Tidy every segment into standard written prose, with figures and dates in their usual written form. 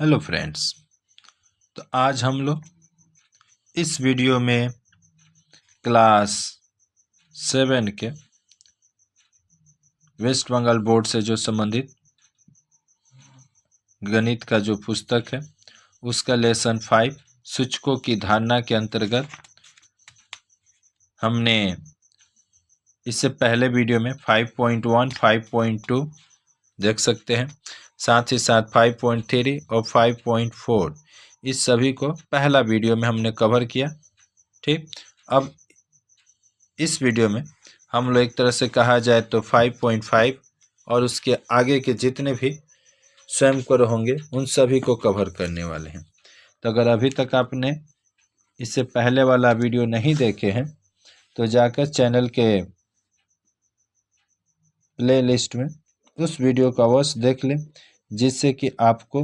Hello friends. तो आज हम लोग इस वीडियो में क्लास 7 के वेस्ट बंगाल बोर्ड से जो संबंधित गणित का जो पुस्तक है उसका लेसन 5 सूचकों की धारणा के अंतर्गत हमने इससे पहले वीडियो में 5.1, 5.2 देख सकते हैं, साथ ही साथ 5.3 और 5.4 इस सभी को पहला वीडियो में हमने कवर किया। ठीक, अब इस वीडियो में हम लोग एक तरह से कहा जाए तो 5.5 और उसके आगे के जितने भी स्वयं को होंगे उन सभी को कवर करने वाले हैं। तो अगर अभी तक आपने इससे पहले वाला वीडियो नहीं देखे हैं तो जाकर चैनल के प्ले लिस्ट में उस वीडियो को अवश्य देख लें, जिससे कि आपको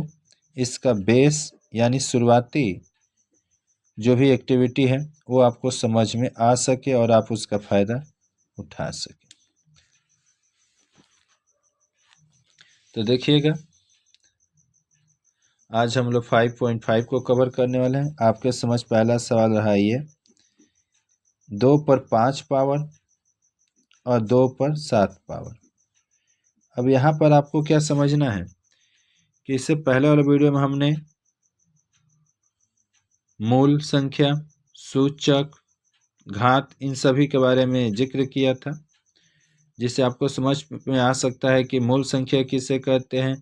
इसका बेस यानी शुरुआती जो भी एक्टिविटी है वो आपको समझ में आ सके और आप उसका फ़ायदा उठा सके। तो देखिएगा, आज हम लोग 5.5 को कवर करने वाले हैं। आपके समझ पहला सवाल रहा ये 2 पर 5 पावर और 2 पर 7 पावर। अब यहाँ पर आपको क्या समझना है कि इससे पहले वाले वीडियो में हमने मूल संख्या, सूचक, घात इन सभी के बारे में जिक्र किया था, जिससे आपको समझ में आ सकता है कि मूल संख्या किसे कहते हैं,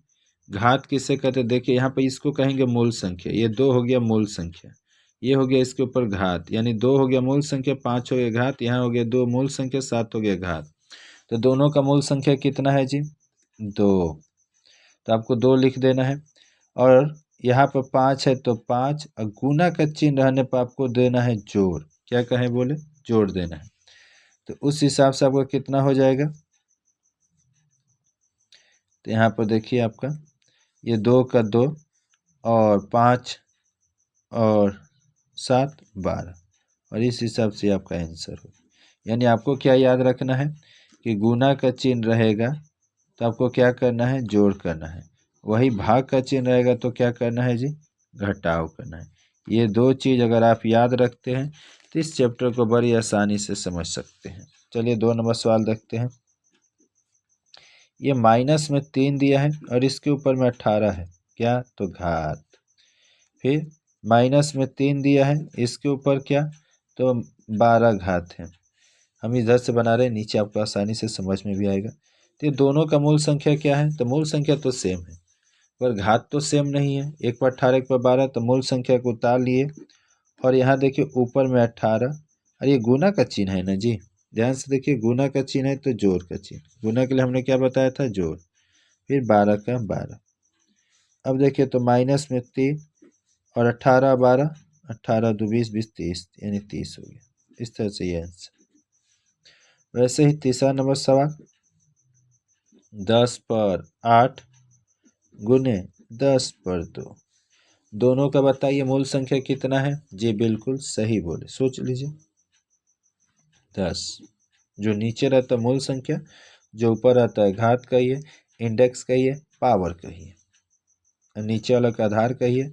घात किसे कहते हैं। देखिए यहाँ पे इसको कहेंगे मूल संख्या, ये 2 हो गया मूल संख्या, ये हो गया इसके ऊपर घात, यानी 2 हो गया मूल संख्या, 5 हो गया घात, यहाँ हो गया 2 मूल संख्या, 7 हो गया घात। तो दोनों का मूल संख्या कितना है जी? 2। तो आपको 2 लिख देना है और यहाँ पर 5 है तो 5 और गुना का चिन्ह रहने पर आपको देना है जोड़। क्या कहें बोले? जोड़ देना है। तो उस हिसाब से आपका कितना हो जाएगा? तो यहाँ पर देखिए आपका ये 2 का 2 और 5 और 7 12 और इस हिसाब से आपका आंसर हो। यानी आपको क्या याद रखना है कि गुना का चिन्ह रहेगा तो आपको क्या करना है? जोड़ करना है। वही भाग का चिन्ह रहेगा तो क्या करना है जी? घटाव करना है। ये 2 चीज़ अगर आप याद रखते हैं तो इस चैप्टर को बड़ी आसानी से समझ सकते हैं। चलिए 2 नंबर सवाल देखते हैं। ये माइनस में 3 दिया है और इसके ऊपर में 18 है, क्या? तो घात। फिर माइनस में 3 दिया है, इसके ऊपर क्या? तो 12 घात है। हम इधर से बना रहे हैं, नीचे आपको आसानी से समझ में भी आएगा। तो ये दोनों का मूल संख्या क्या है? तो मूल संख्या तो सेम है पर घात तो सेम नहीं है। एक पर 18 एक पर 12, तो मूल संख्या को उतार लिए और यहाँ देखिए ऊपर में 18 और ये गुना का चिन्ह है ना जी, ध्यान से देखिए, गुना का चिन्ह है तो जोड़ का चिन्ह। गुना के लिए हमने क्या बताया था? जोड़। फिर 12 का 12। अब देखिए तो माइनस में 3 और 18 12, 18 2 20 20 30 यानी 30 हो गया। इस तरह से ये आंसर। वैसे ही तीसरा नंबर सवाल 10 पर 8 गुने 10 पर 2, दोनों का बताइए मूल संख्या कितना है जी? बिल्कुल सही बोले, सोच लीजिए। 10 जो नीचे रहता है मूल संख्या, जो ऊपर रहता है घात कहिए, इंडेक्स कहिए, पावर कहिए, और नीचे वाला का आधार कहिए,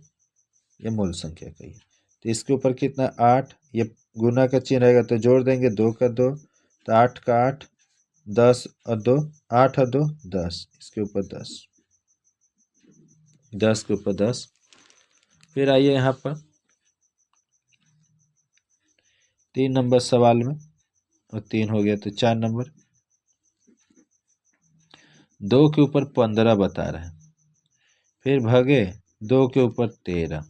ये मूल संख्या कहिए। तो इसके ऊपर कितना? 8। ये गुना का चिन्ह रहेगा तो जोड़ देंगे, 2 का 2 तो 8 का 8, 10 और 2 8 और 2 10, इसके ऊपर 10, 10 के ऊपर 10। फिर आइए यहाँ पर 3 नंबर सवाल में, और 3 हो गया तो 4 नंबर, 2 के ऊपर 15 बता रहे हैं, फिर भागे 2 के ऊपर 13।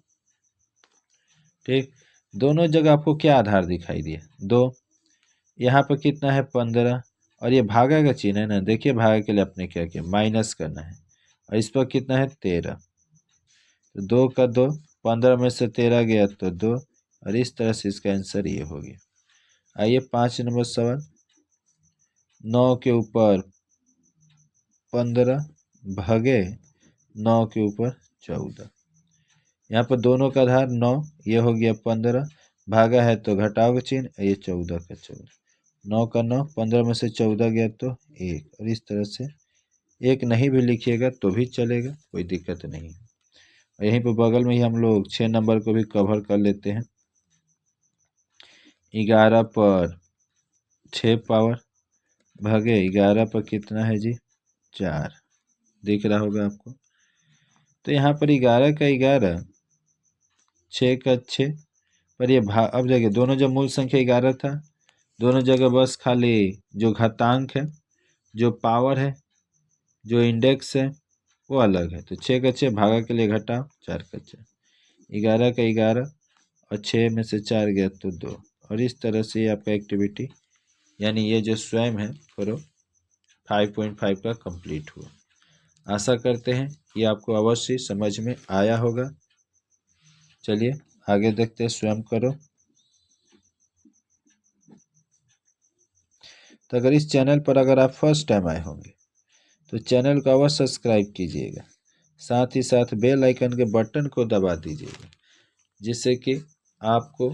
ठीक, दोनों जगह आपको क्या आधार दिखाई दिया? 2। यहाँ पर कितना है? 15 और ये भागा का चिन्ह है ना, देखिए भागा के लिए अपने क्या किया? माइनस करना है और इस पर कितना है? 13। तो 2 का 2, 15 में से 13 गया तो 2 और इस तरह से इसका आंसर ये हो गया। आइए 5 नंबर सवाल 9 के ऊपर 15 भागे 9 के ऊपर 14। यहाँ पर दोनों का आधार 9, ये हो गया 15, भागा है तो घटाव का चिन्ह, ये 14 का 14, 9 का 9, 15 में से 14 गया तो 1, और इस तरह से 1 नहीं भी लिखिएगा तो भी चलेगा, कोई दिक्कत नहीं है। और यहीं पर बगल में ही हम लोग 6 नंबर को भी कवर कर लेते हैं। 11 पर 6 पावर भागे 11 पर कितना है जी 4, दिख रहा होगा आपको। तो यहाँ पर 11 का 11, 6 का 6 पर ये अब देखिए दोनों जब मूल संख्या 11 था, दोनों जगह बस खाली जो घातांक है, जो पावर है, जो इंडेक्स है वो अलग है। तो 6 का 6 भागा के लिए घटाओ 4 का 4, 11 का 11 और 6 में से 4 गया तो 2। और इस तरह से आपका एक्टिविटी यानी ये जो स्वयं है करो 5.5 का कंप्लीट हुआ। आशा करते हैं ये आपको अवश्य समझ में आया होगा। चलिए आगे देखते हैं, स्वयं करो। तो अगर इस चैनल पर अगर आप फर्स्ट टाइम आए होंगे तो चैनल को अवश्य सब्सक्राइब कीजिएगा, साथ ही साथ बेल आइकन के बटन को दबा दीजिएगा, जिससे कि आपको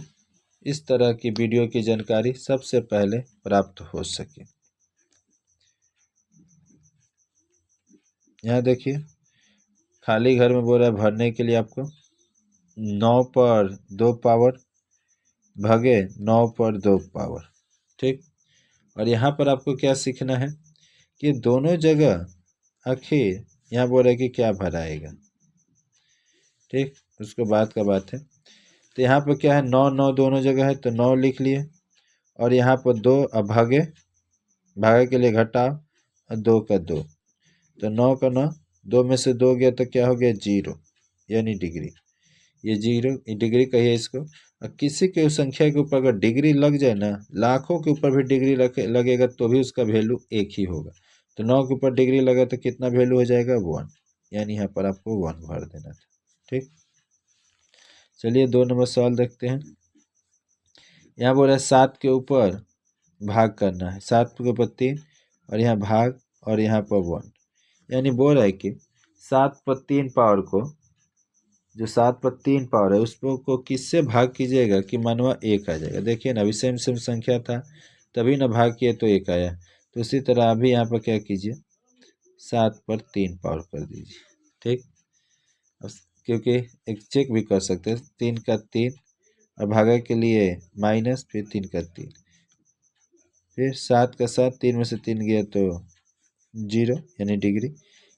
इस तरह की वीडियो की जानकारी सबसे पहले प्राप्त हो सके। यहाँ देखिए खाली घर में बोल रहा है भरने के लिए आपको 9 पर 2 पावर भागे 9 पर 2 पावर, ठीक। और यहाँ पर आपको क्या सीखना है कि दोनों जगह आखिर यहाँ बोल रहा है कि क्या भराएगा, ठीक, उसके बाद का बात है। तो यहाँ पर क्या है 9 9 दोनों जगह है तो 9 लिख लिए, और यहाँ पर 2 भागे के लिए घटाओ और 2 का 2, तो 9 का 9, 2 में से 2 गया तो क्या हो गया 0, यानी डिग्री। ये 0 डिग्री कहिए इसको। और किसी के संख्या के ऊपर अगर डिग्री लग जाए ना, लाखों के ऊपर भी डिग्री लगेगा तो भी उसका वैल्यू एक ही होगा। तो 9 के ऊपर डिग्री लगा तो कितना वैल्यू हो जाएगा 1, यानी यहाँ पर आपको 1 भर देना था, ठीक। चलिए 2 नंबर सवाल देखते हैं। यहाँ बोल रहा है 7 के ऊपर भाग करना है, 7 के ऊपर 3 और यहाँ भाग और यहाँ पर 1, यानी बोल रहा है कि 7 पर 3 पावर को, जो 7 पर 3 पावर है उसको किससे भाग कीजिएगा कि मनवा 1 आ जाएगा। देखिए ना अभी सेम सेम संख्या था तभी ना भाग किए तो 1 आया। तो उसी तरह अभी यहाँ पर क्या कीजिए 7 पर 3 पावर कर दीजिए, ठीक। क्योंकि एक चेक भी कर सकते हैं, 3 का 3 और भागा के लिए माइनस, फिर 3 का 3, फिर 7 का 7, 3 में से 3 गया तो 0, यानी डिग्री।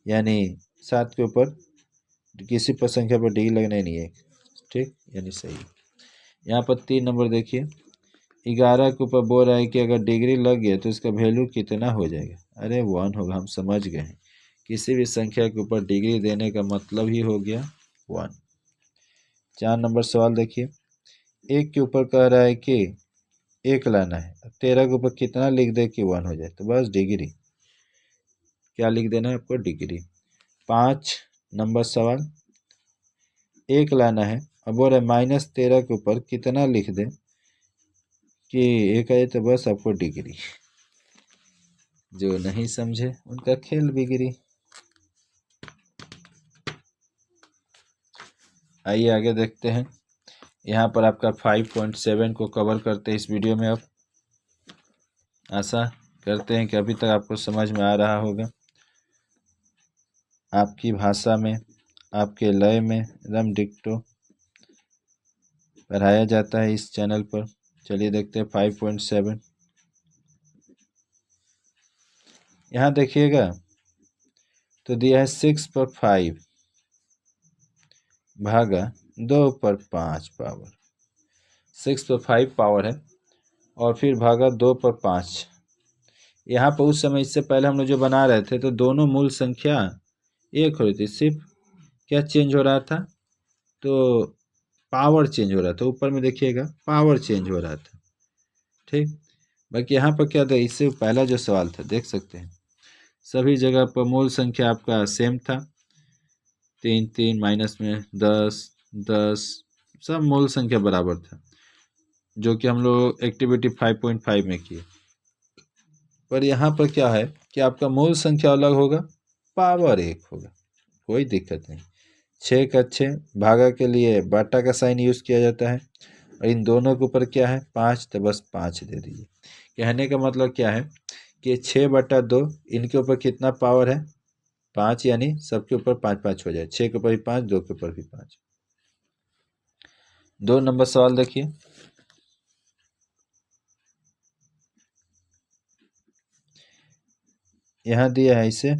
यानी 7 के ऊपर किसी पर संख्या पर डिग्री लगना ही नहीं है, ठीक, यानी सही। यहाँ पर 3 नंबर देखिए 11 के ऊपर बोल रहा है कि अगर डिग्री लग गया तो इसका वैल्यू कितना हो जाएगा। अरे 1 होगा, हम समझ गए हैं। किसी भी संख्या के ऊपर डिग्री देने का मतलब ही हो गया 1। 4 नंबर सवाल देखिए, 1 के ऊपर कह रहा है कि 1 लाना है, 13 के ऊपर कितना लिख दे कि 1 हो जाए, तो बस डिग्री, क्या लिख देना है आपको डिग्री। 5 नंबर सवाल, 1 लाना है अब बोल रहे -13 के ऊपर कितना लिख दे कि 1 आए, तो बस आपको डिग्री। जो नहीं समझे उनका खेल बिगड़ी। आइए आगे देखते हैं। यहाँ पर आपका 5.7 को कवर करते हैं इस वीडियो में। अब आशा करते हैं कि अभी तक आपको समझ में आ रहा होगा, आपकी भाषा में, आपके लय में एकदम डिक्टो पढ़ाया जाता है इस चैनल पर। चलिए देखते हैं 5.7। यहाँ देखिएगा तो दिया है 6 पर 5 भागा 2 पर 5 पावर। 6 पर 5 पावर है और फिर भागा 2 पर 5। यहाँ पर उस समय इससे पहले हम लोग जो बना रहे थे तो दोनों मूल संख्या एक हो रही थी, सिर्फ क्या चेंज हो रहा था, तो पावर चेंज हो रहा था। ऊपर में देखिएगा पावर चेंज हो रहा था, ठीक। बाकी यहाँ पर क्या था, इससे पहला जो सवाल था देख सकते हैं सभी जगह पर मूल संख्या आपका सेम था, 3 3 माइनस में 10 10, सब मूल संख्या बराबर था, जो कि हम लोग एक्टिविटी 5.5 में किए। पर यहाँ पर क्या है कि आपका मूल संख्या अलग होगा, पावर 1 होगा, कोई दिक्कत नहीं। 6 का 6 भागा के लिए बाटा का साइन यूज़ किया जाता है, और इन दोनों के ऊपर क्या है 5, तो बस 5 दे दीजिए। कहने का मतलब क्या है कि 6/2 इनके ऊपर कितना पावर है 5 यानी सबके ऊपर 5-5 हो जाए, 6 के ऊपर भी 5, 2 के ऊपर भी 5। 2 नंबर सवाल देखिए, यहाँ दिया है इसे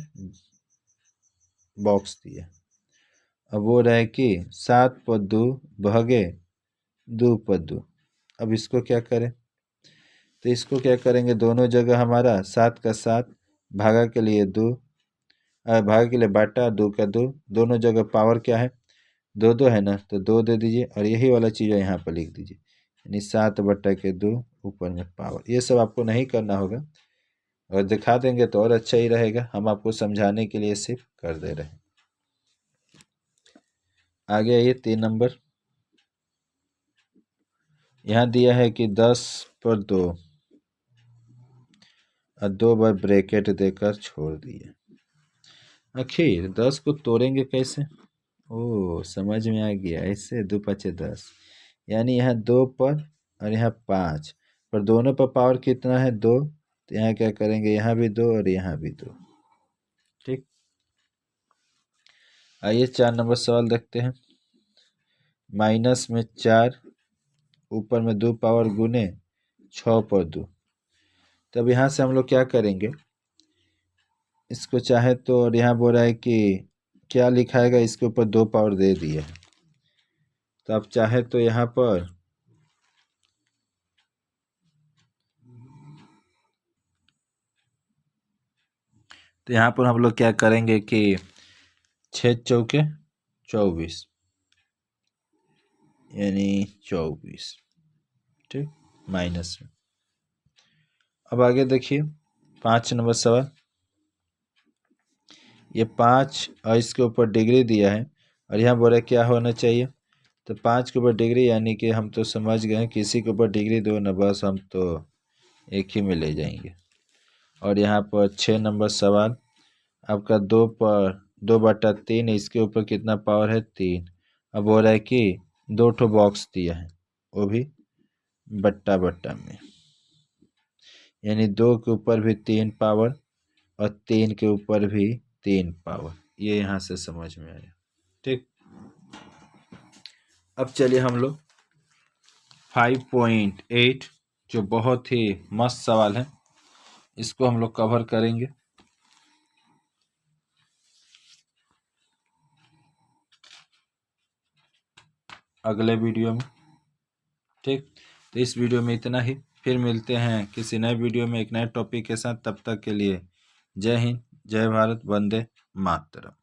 बॉक्स दिया। अब वो रहे कि 7 पर 2 भागे 2 पर 2। अब इसको क्या करें, तो इसको क्या करेंगे, दोनों जगह हमारा 7 का 7, भागा के लिए 2, भागा के लिए बाटा 2 का 2, दोनों जगह पावर क्या है 2 है ना, तो 2 दे दीजिए और यही वाला चीज़ यहाँ पर लिख दीजिए, यानी 7/2 ऊपर में पावर। ये सब आपको नहीं करना होगा, और दिखा देंगे तो और अच्छा ही रहेगा, हम आपको समझाने के लिए सिर्फ कर दे रहे हैं। आगे आइए 3 नंबर, यहाँ दिया है कि 10 पर 2 और 2 बार ब्रैकेट देकर छोड़ दिए। आखिर 10 को तोड़ेंगे कैसे, ओ समझ में आ गया, ऐसे 2 5 10, यानी यहाँ 2 पर और यहाँ 5 पर, दोनों पर पावर कितना है 2, तो यहाँ क्या करेंगे, यहाँ भी 2 और यहाँ भी 2। ठीक, आइए 4 नंबर सवाल देखते हैं। माइनस में 4, ऊपर में 2 पावर गुने 6 पर 2। तब यहाँ से हम लोग क्या करेंगे, इसको चाहे तो, और यहाँ बोल रहा है कि क्या लिखाएगा, इसके ऊपर 2 पावर दे दिया है, तो आप चाहे तो यहाँ पर हम लोग क्या करेंगे कि 6 चौके 24 यानी 24। ठीक, माइनस में। अब आगे देखिए 5 नंबर सवाल, ये 5 और इसके ऊपर डिग्री दिया है, और यहाँ बोला क्या होना चाहिए, तो 5 के ऊपर डिग्री, यानी कि हम तो समझ गए किसी के ऊपर डिग्री दो ना, बस हम तो एक ही में ले जाएंगे। और यहाँ पर 6 नंबर सवाल, आपका 2 पर 2/3, इसके ऊपर कितना पावर है 3। अब हो रहा है कि 2 ठो बॉक्स दिया है, वो भी बट्टा बट्टा में, यानी 2 के ऊपर भी 3 पावर और 3 के ऊपर भी 3 पावर, ये यहाँ से समझ में आया। ठीक, अब चलिए हम लोग 5.8 जो बहुत ही मस्त सवाल है, इसको हम लोग कवर करेंगे अगले वीडियो में। ठीक, तो इस वीडियो में इतना ही, फिर मिलते हैं किसी नए वीडियो में एक नए टॉपिक के साथ। तब तक के लिए जय हिंद, जय भारत, वंदे मातरम।